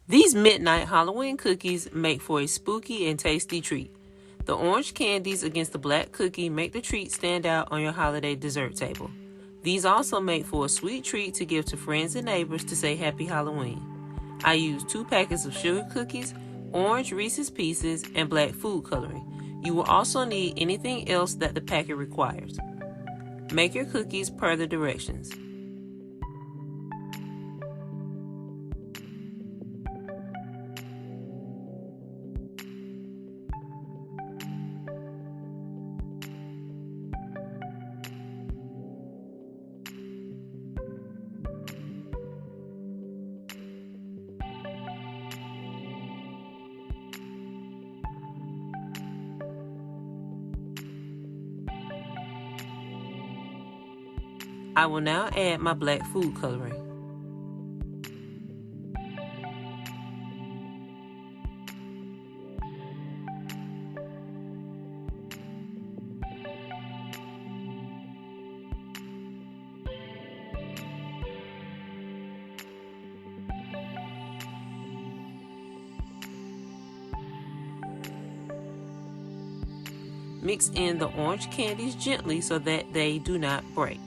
These midnight Halloween cookies make for a spooky and tasty treat. The orange candies against the black cookie make the treat stand out on your holiday dessert table. These also make for a sweet treat to give to friends and neighbors to say Happy Halloween. I use 2 packets of sugar cookies, orange Reese's Pieces, and black food coloring. You will also need anything else that the packet requires. Make your cookies per the directions. I will now add my black food coloring. Mix in the orange candies gently so that they do not break.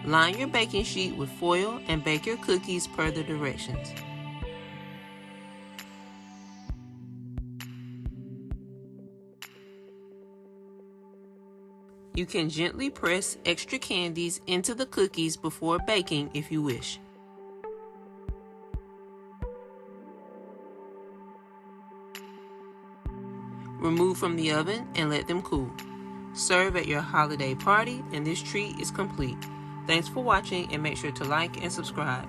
Line your baking sheet with foil and bake your cookies per the directions. You can gently press extra candies into the cookies before baking if you wish. Remove from the oven and let them cool. Serve at your holiday party and this treat is complete. Thanks for watching and make sure to like and subscribe.